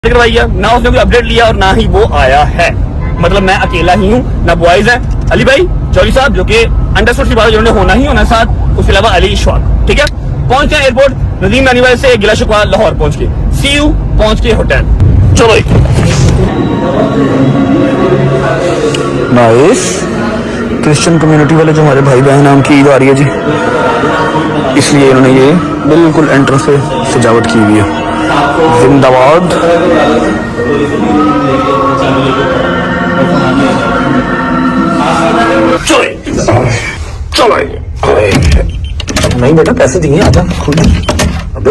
करवाइया ना उसने कोई अपडेट लिया और ना ही वो आया है। मतलब मैं अकेला ही हूँ, ना बॉयज है अली भाई चौधरी साहब जो कि अंडरस्टूड की बात जिन्होंने होना ही होना साथ, उसके अलावा अली इशफाक। ठीक है, पहुंच गया एयरपोर्ट नदीम रानीवाल से गिला शिकवा लाहौर पहुंच के, सी यू पहुंच के होटल। चलो नाइस। क्रिश्चियन कम्युनिटी वाले जो हमारे भाई बहन नाम की ईद आ रही है जी, इसलिए इन्होंने ये बिल्कुल एंट्रेंस से सजावट की हुई है। जिंदाबाद। चलो नहीं बेटा पैसे दिए, आजा खुद। अबे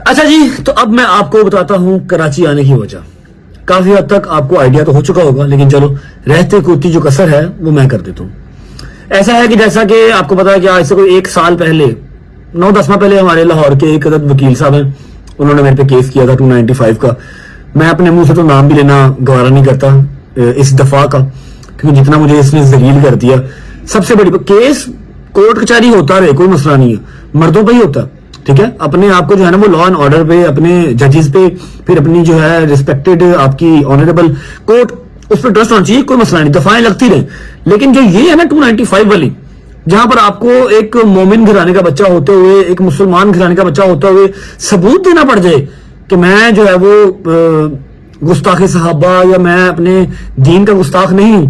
अच्छा जी, तो अब मैं आपको बताता हूं कराची आने की वजह। काफी हद तक आपको आइडिया तो हो चुका होगा, लेकिन चलो रहते कूदती जो कसर है वो मैं कर देता हूँ। ऐसा है कि जैसा कि आपको पता है कि आज से कोई 1 साल पहले 9-10 माह पहले हमारे लाहौर के एक अदद वकील साहब हैं, उन्होंने मेरे पे केस किया था 295 का। मैं अपने मुंह से तो नाम भी लेना गवारा नहीं करता इस दफा का, क्योंकि जितना मुझे इसने जलील कर दिया। सबसे बड़ी केस कोर्ट कचहरी होता रहे, कोई मसला नहीं है, मर्दों पर ही होता। ठीक है, अपने आप को जो है ना वो लॉ एंड ऑर्डर पे, अपने जजेस पे, फिर अपनी जो है रिस्पेक्टेड आपकी ऑनरेबल कोर्ट, उस पर ट्रस्ट होना चाहिए, कोई मसला नहीं, दफाएं लगती रहे। लेकिन जो ये है ना 295 वाली, जहां पर आपको एक मोमिन घराने का बच्चा होते हुए, एक मुसलमान घराने का बच्चा होते हुए सबूत देना पड़ जाए कि मैं जो है वो गुस्ताखे सहाबा या मैं अपने दीन का गुस्ताख नहीं हूं,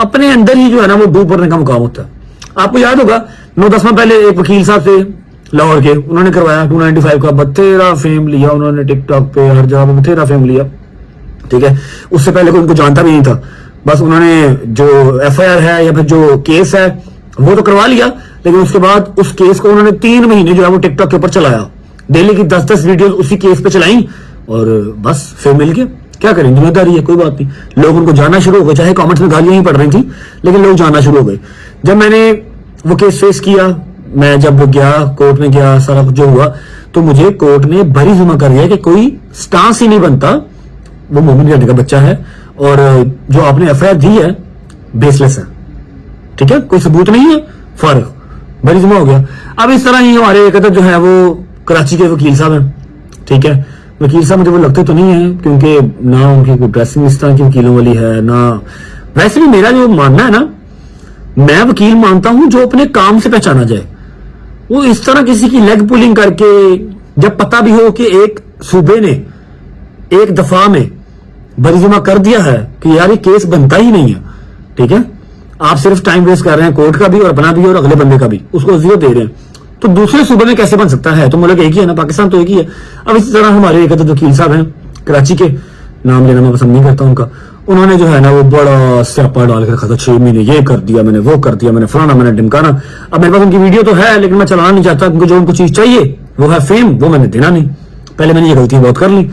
अपने अंदर ही जो है ना वो डूब पड़ने का मुकाम होता है। आपको याद होगा 9-10 माह पहले एक वकील साहब से लाहौर के, उन्होंने करवाया 295 का, बथेरा फेम लिया उन्होंने, टिकटॉक पे हर जगह पे बथेरा फेम लिया। ठीक है, उससे पहले कोई उनको जानता भी नहीं था, बस उन्होंने जो FIR है या फिर जो केस है वो तो करवा लिया, लेकिन उसके बाद उस केस को उन्होंने 3 महीने जो है वो टिकटॉक के ऊपर चलाया, डेली की 10-10 वीडियो उसी केस पे चलाई और बस फिर मिल गया। क्या करें, जिम्मेदारी है, कोई बात नहीं। लोग उनको जानना शुरू हो गए, चाहे कॉमेंट्स में गालियां ही पड़ रही थी, लेकिन लोग जानना शुरू हो गए। जब मैंने वो केस फेस किया, मैं जब गया कोर्ट में गया, सारा कुछ जो हुआ, तो मुझे कोर्ट ने भरी जुमा कर दिया कि कोई स्टांस ही नहीं बनता, वो मोमिन करने का बच्चा है और जो आपने FIR दी है बेसलेस है। ठीक है, कोई सबूत नहीं है, फर्क भरी जुमा हो गया। अब इस तरह ही हमारे एक जो है वो कराची के वकील साहब हैं। ठीक है, वकील साहब मुझे वो लगते तो नहीं है, क्योंकि ना उनकी कोई ड्रेसिंग इस तरह की वकीलों वाली है ना। वैसे भी मेरा जो मानना है ना, मैं वकील मानता हूं जो अपने काम से पहचाना जाए। वो इस तरह किसी की लेग पुलिंग करके, जब पता भी हो कि एक सूबे ने एक दफा में बरीजुमा कर दिया है कि यार ये केस बनता ही नहीं है। ठीक है, आप सिर्फ टाइम वेस्ट कर रहे हैं कोर्ट का भी और अपना भी और अगले बंदे का भी, उसको जीरो दे रहे हैं, तो दूसरे सूबे में कैसे बन सकता है? तो मुल्क एक ही है ना, पाकिस्तान तो एक ही है। अब इसी तरह हमारे एक वकील साहब हैं कराची के, नाम लेना मैं पसंद नहीं करता उनका, उन्होंने जो है ना वो बड़ा स्यापा डाल के रखा था, 6 महीने ये कर दिया मैंने, वो कर दिया मैंने, फलाना मैंने ढिमकाना। अब मेरे पास उनकी वीडियो तो है, लेकिन मैं चलाना नहीं चाहता, क्योंकि जो उनको चीज चाहिए वो है फेम, वो मैंने देना नहीं। पहले मैंने ये गलती बहुत कर ली।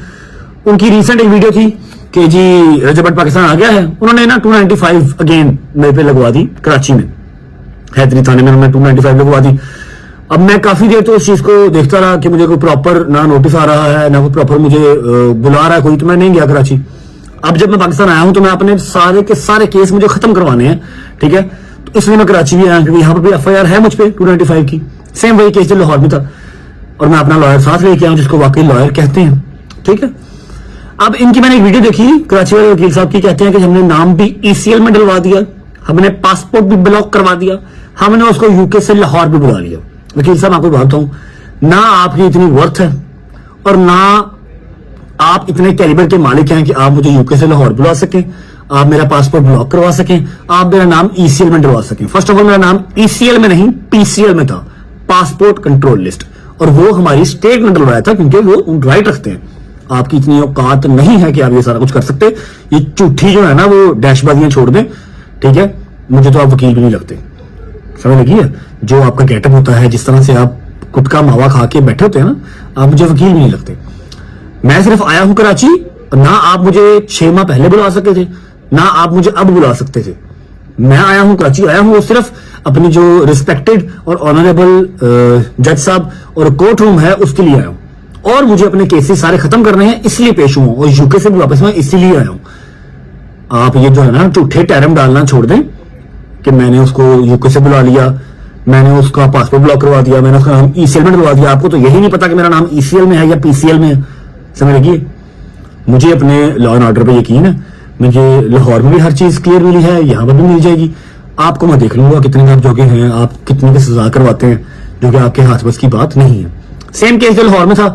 उनकी रिसेंट एक वीडियो थी कि जी रजब भट्ट पाकिस्तान आ गया है, उन्होंने ना 295 अगेन मेरे पे लगवा दी कराची में, हैदरी थाने में उन्होंने 295 लगवा दी। अब मैं काफी देर तो उस चीज को देखता रहा कि मुझे कोई प्रॉपर ना नोटिस आ रहा है, ना कोई प्रॉपर मुझे बुला रहा है कोई, तो मैं नहीं गया कराची। अब जब मैं पाकिस्तान आया हूं तो मैं अपने सारे के सारे केस मुझे खत्म करवाने हैं। ठीक है, तो इसलिए मैं कराची भी आया, क्योंकि यहाँ पर भी FIR है मुझ पे 295 की, सेम वही केस जो लाहौर में था, और मैं अपना लॉयर साथ लेके आया जिसको वाकई लॉयर कहते हैं। ठीक है, अब इनकी मैंने एक वीडियो देखी कराची वाले वकील साहब की, कहते हैं कि हमने नाम भी ECL में डलवा दिया, हमने पासपोर्ट भी ब्लॉक करवा दिया, हमने उसको UK से लाहौर भी बुला लिया। वकील साहब आपको बताता हूं, ना आपकी इतनी वर्थ है और ना आप इतने कैलिबर के मालिक हैं कि आप मुझे UK से लाहौर बुला सकें, आप मेरा पासपोर्ट ब्लॉक करवा सकें, आप मेरा नाम ECL में डलवा सकें। फर्स्ट ऑफ ऑल मेरा नाम ECL में नहीं PCL में था, पासपोर्ट कंट्रोल लिस्ट, और वो हमारी स्टेट ने डलवाया था, क्योंकि वो राइट रखते हैं। आपकी इतनी औकात नहीं है कि आप ये सारा कुछ कर सकते। ये झूठी जो है ना वो डैशबाजियां छोड़ दें। ठीक है, मुझे तो आप वकील भी नहीं लगते, समझ लगी है? जो आपका गेटअप होता है, जिस तरह से आप गुटखा मावा खा के बैठे होते हैं ना, आप मुझे वकील भी नहीं लगते। मैं सिर्फ आया हूं कराची, ना आप मुझे 6 माह पहले बुला सकते थे, ना आप मुझे अब बुला सकते थे। मैं आया हूं कराची, आया हूं सिर्फ अपनी जो रिस्पेक्टेड और ऑनरेबल जज साहब और कोर्ट रूम है उसके लिए आया हूं, और मुझे अपने केसेस सारे खत्म करने हैं, इसलिए पेश हुआ, और UK से भी वापस मैं इसीलिए आया हूं। आप ये जो है ना झूठे टैरम डालना छोड़ दें, कि मैंने उसको यूके से बुला लिया, मैंने उसका पासपोर्ट ब्लॉक करवा दिया, मैंने उसका नाम ईसीएल में डलवा दिया। आपको तो यही नहीं पता कि मेरा नाम ईसीएल में है या पीसीएल में है। समझ लगी? मुझे अपने लॉ एंड ऑर्डर पे यकीन है। मुझे लाहौर में भी हर चीज क्लियर मिली है, यहाँ पर भी मिल जाएगी। आपको मैं देख लूंगा कितने आप जोगे हैं, आप कितने की सजा करवाते हैं, जो कि आपके हाथ बस की बात नहीं है। सेम केस जो लाहौर में था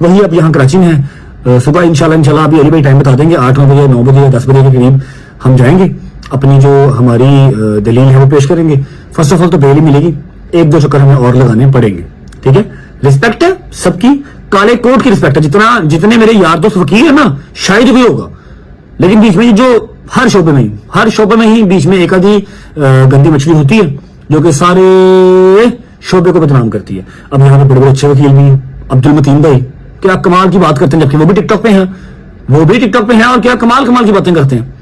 वही अब यहाँ कराची में है। सुबह इंशाल्लाह अभी अली भाई टाइम बता देंगे, 8-9 बजे, 9 बजे, 10 बजे के करीब हम जाएंगे, अपनी जो हमारी दलील है वो पेश करेंगे। फर्स्ट ऑफ ऑल तो बेल ही मिलेगी, 1-2 चक्कर हमें और लगाने पड़ेंगे। ठीक है, रिस्पेक्ट है सबकी, काले कोट की रिस्पेक्ट है। जितने मेरे यार दोस्त वकील है ना, शायद भी होगा, लेकिन बीच में जो हर शोबे में ही बीच में एक आधी गंदी मछली होती है जो कि सारे शोबे को बदनाम करती है। अब यहाँ पे बड़े बड़े अच्छे वकील भी हैं, अब्दुल मतीन भाई, क्या कमाल की बात करते हैं, जबकि वो भी टिकटॉक पे हैं और क्या कमाल की बातें करते हैं,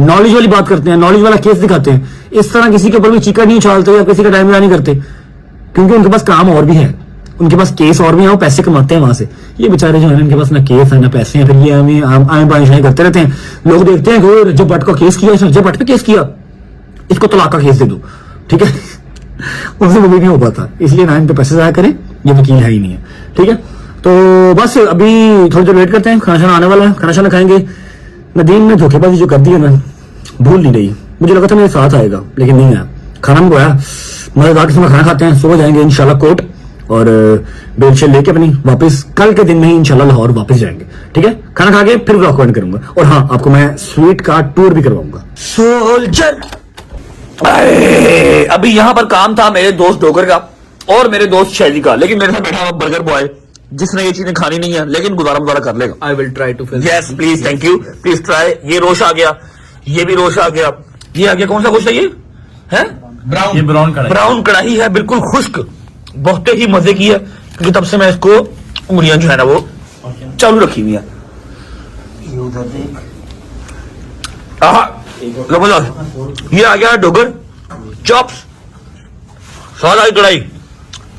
नॉलेज वाली बात करते हैं, नॉलेज वाला केस दिखाते हैं। इस तरह किसी के ऊपर भी चीका नहीं उछालते या किसी का टाइम नहीं करते, क्योंकि उनके पास काम और भी है, उनके पास केस और भी है, वो पैसे कमाते हैं वहां से। ये बेचारे जो है इनके पास ना केस है ना पैसे हैं, फिर ये हमें आए बाएं करते रहते हैं। लोग देखते हैं कि रजब भट्ट का केस किया, इसने रजब भट्ट पे केस किया, इसको तलाक का केस दे दो। ठीक है उनसे वो भी नहीं हो पाता, इसलिए ना इन पे पैसे जाया करें, ये वकील है ही नहीं है। ठीक है, तो बस अभी थोड़ी देर वेट करते हैं, खाना शाना आने वाला है, खाना शाना खाएंगे। नदीम ने धोखेबाजी जो कर दी है ना, भूल नहीं रही। मुझे लगा था मेरे साथ आएगा, लेकिन नहीं आया। खाना में आया, मजेदार किस्म का खाना खाते हैं, सुबह जाएंगे इंशाल्लाह कोर्ट और बेल शेल लेके अपनी वापस कल के दिन में ही इंशाल्लाह लाहौर वापस जाएंगे। ठीक है, खाना खा के फिर व्लॉग एंड करूंगा, और हाँ आपको मैं स्वीट का टूर भी करवाऊंगा। सोल्जर अभी यहाँ पर काम था मेरे दोस्त डोगर का और मेरे दोस्त शैली का, लेकिन मेरे साथ बैठा हुआ बर्गर बॉय जिसने ये चीजें खानी नहीं है, लेकिन गुजारा कर लेगा। I will try to film. Yes please, thank you, please try. ये रोश आ गया, ये भी रोश आ गया, ये आ गया। कौन सा गोश्त है ये? है Brown. ये ब्राउन कढ़ाई. ब्राउन कढ़ाई है, बिल्कुल खुश्क, बहुत ही मजे की है, क्योंकि तब से मैं इसको उंगलियां जो है ना वो चालू रखी हुई है। ये आ गया डोगर चॉप्स, स्वाद आई कढ़ाई,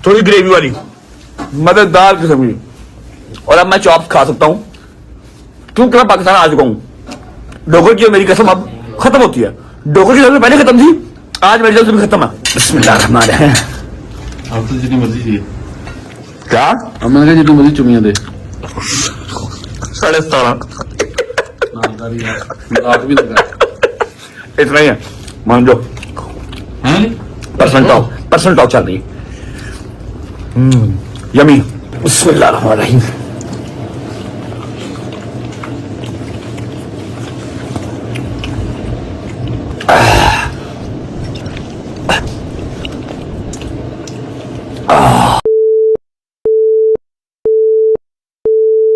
थोड़ी ग्रेवी वाली, मजेदार किस्म की। और अब मैं चॉप्स खा सकता हूं क्योंकि मैं पाकिस्तान आ चुका हूं। डोगर की मेरी कसम अब खत्म होती है, डोगर की जल्द पहले खत्म थी, आज मेरी जल्द भी खत्म है। बिस्मिल्लाह रहमान रहीम। आप तो जितनी मर्जी चाहिए क्या? अब मैंने कहा जितनी मर्जी चुमियां दे 17.5 लाख भी लगा इतना ही है, मान लो। पर्सनल टॉक चल रही है। यमी। बिस्मिल्लाह रहमान रहीम।